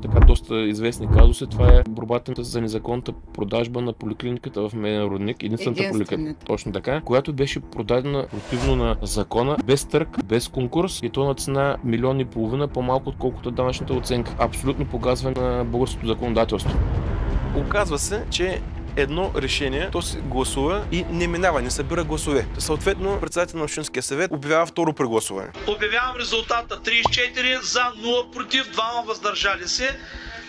Така доста известни казуси, това е борбата за незаконната продажба на поликлиниката в Меден Рудник, единствената поликлиника, точно така, която беше продадена противно на закона, без търг, без конкурс и то на цена 1,5 милиона по-малко отколкото данъчната оценка. Абсолютно погазване на българското законодателство. Оказва се, че едно решение, то се гласува и не минава, не събира гласове. Съответно, председател на Общинския съвет обявява второ прегласуване. Обявявам резултата 34 за 0 против, 2 въздържали се.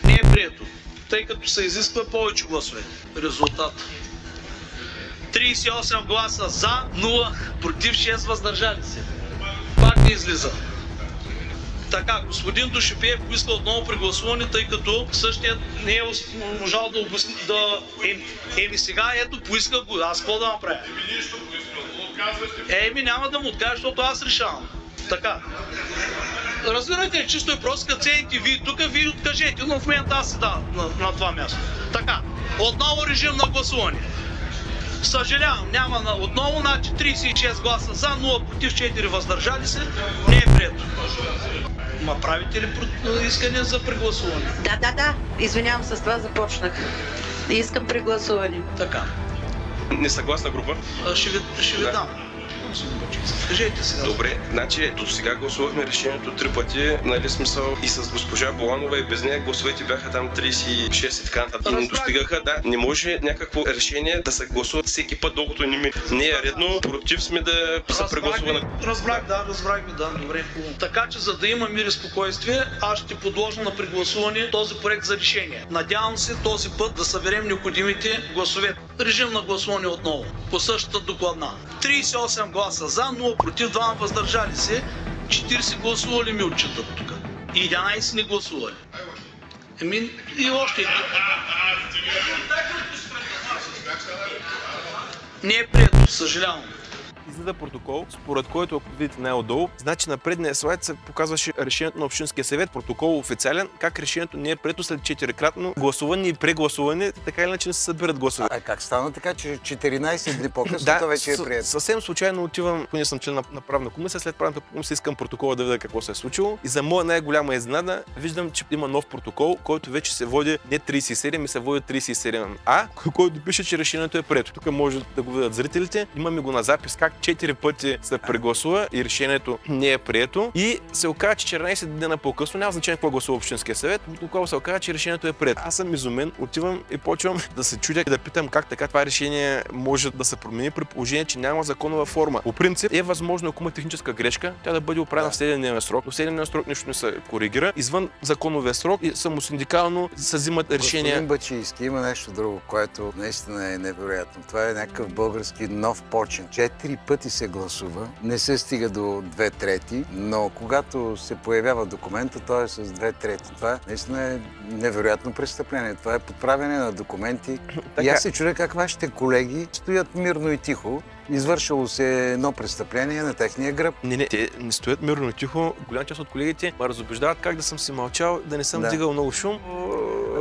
Не е прието, тъй като се изисква повече гласове. Резултат 38 гласа за, 0 против, 6 въздържали се. Пак не излиза. Така, господин Дошипеев поиска отново прегласуване, тъй като същият не е можал да обясни, Еми сега, ето, поиска го, аз какво да направя? Еми няма да му откажа, защото аз решавам. Така. Разбирате, чисто и просто, като седите вие тук, вие откажете, но в момента аз седа на това място. Така, отново режим на гласуване. Съжалявам, няма отново, значи 36 гласа за, 0 против, 4 въздържали се, не е прието. Ма правите ли искане за прегласуване? Да. Извинявам, с това започнах. Искам прегласуване. Така. Несъгласна група? Ще ви дам. Кажете сега. Добре, значи до сега гласувахме решението 3 пъти, нали смисъл и с госпожа Боланова и без нея гласовете бяха там 36 и така нататък. И не достигаха, да. Не може някакво решение да се гласува всеки път, докато не е редно. Против сме да се прегласува. Разбрахме, да, добре. Така че за да има мир и спокойствие, аз ще подложа на прегласуване този проект за решение. Надявам се този път да съберем необходимите гласове. Режим на гласуване отново. По същата докладна. 38 гласа за, 0 против, 2 въздържали се, 40 гласували ми отчитат тук. И 11 не гласували. И още. Не е прието, съжалявам. Излиза протокол, според който, ако видите най-отдолу, значи на предния слайд се показваше решението на Общинския съвет, протокол официален, как решението не е прието след 4-кратно гласуване и прегласуване, така или иначе не се събират гласове. А как стана така, че 14 дни по-късно това вече е прието? Съвсем случайно отивам, поне съм член на правна комисия, след правната комисия искам протокола да видя какво се е случило и за моя най-голяма изненада виждам, че има нов протокол, който вече се води не 37, и се води 37А, който пише, че решението е прието. Тук може да го видят зрителите. Имаме го на запис как 4 пъти се прегласува и решението не е прието. И се оказа, че 14 дена по-късно, няма значение какво гласува Общинския съвет, тогава се оказа, че решението е прието. Аз съм изумен, отивам и почвам да се чудя и да питам как така това решение може да се промени при положение, че няма законова форма. По принцип е възможно, ако има техническа грешка, тя да бъде оправена в 7-дневен срок. До 7-дневен срок нищо не се коригира. Извън законовия срок и самосиндикално се взимат решения. Господин Бачийски, има нещо друго, което наистина е невероятно. Това е някакъв български нов почин. 4 пъти се гласува, не се стига до 2/3, но когато се появява документа, той е с 2/3. Това наистина е невероятно престъпление. Това е подправяне на документи. И аз се чудя как вашите колеги стоят мирно и тихо. Извършило се едно престъпление на техния гръб. Не, те не стоят мирно и тихо. Голяма част от колегите ме разубеждават как да съм си мълчал, да не съм вдигал много шум.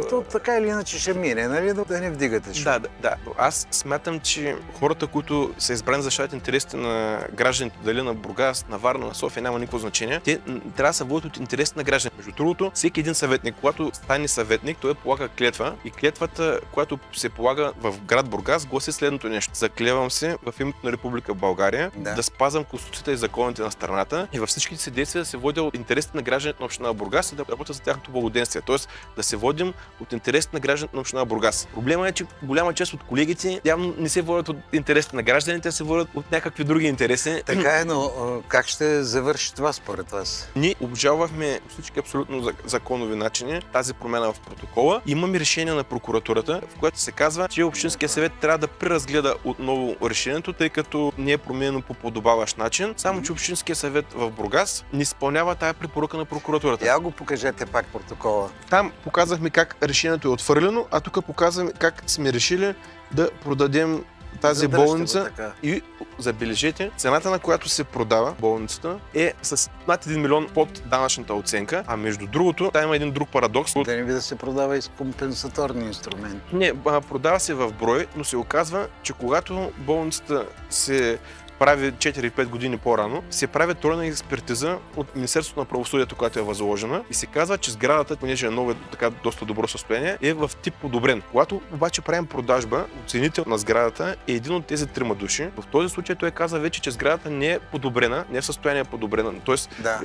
То така или иначе ще мине, нали? Да не вдигате шум. Да. Аз смятам, че хората, които са избрани за защитават интересите на гражданите, дали на Бургас, на Варна, на София, няма никакво значение. Те трябва да се водят от интересите на гражданите. Между другото, всеки един съветник, когато стане съветник, той полага клетва и клетвата, която се полага в град Бургас, гласи следното нещо. Заклевам се в името на Република България да спазвам Конституцията и законите на страната и във всичките си действия да се водя от интересите на гражданите на община Бургас и да работя за тяхното благоденствие. Тоест да се водим от интересите на гражданите на община Бургас. Проблемът е, че голяма част от колегите явно не се водят от интересите на гражданите, се водят от някакви други интереси. Така е, но как ще завърши това според вас? Ние обжалвахме всички абсолютно законови начини тази промяна в протокола. Имаме решение на прокуратурата, в което се казва, че Общинския съвет трябва да преразгледа отново решението, тъй като не е променено по подобаващ начин. Само че Общинския съвет в Бургас не изпълнява тая препоръка на прокуратурата. Я го покажете пак протокола. Там показахме как решението е отвърлено, а тук показваме как сме решили да продадем тази болница и забележете, цената на която се продава болницата е с над 1 милион под данъчната оценка, а между другото, там има един друг парадокс. Да не би да се продава и с компенсаторни инструменти. Не, продава се в брой, но се оказва, че когато болницата се прави 4-5 години по-рано, се прави тройна експертиза от Министерството на правосъдието, която е възложена и се казва, че сградата, понеже е ново, така доста добро състояние, е в тип подобрен. Когато обаче правим продажба, оценител на сградата е един от тези 3 души. В този случай той каза вече, че сградата не е подобрена, не е в състояние подобрена, т.е.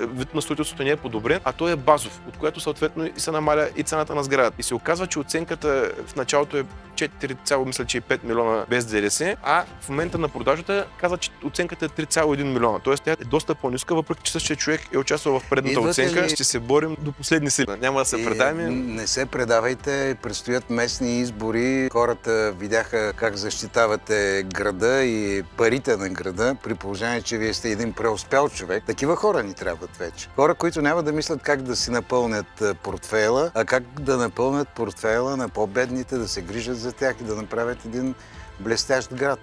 вид на строителството не е подобрен, а той е базов, от което съответно и се намаля и цената на сградата. И се оказва, че оценката в началото е 4,5 милиона без ДДС, а в момента на продажата казва, че оценката е 3,1 милиона. Тоест тя е доста по-ниска, въпреки че същия човек е участвал в предната оценка. Ще се борим до последни сили. Няма да се предаваме. Не се предавайте, предстоят местни избори. Хората видяха как защитавате града и парите на града, при положение, че вие сте един преуспял човек. Такива хора ни трябват вече. Хора, които няма да мислят как да си напълнят портфейла, а как да напълнят портфейла на по-бедните, да се грижат за тях и да направят един блестящ град.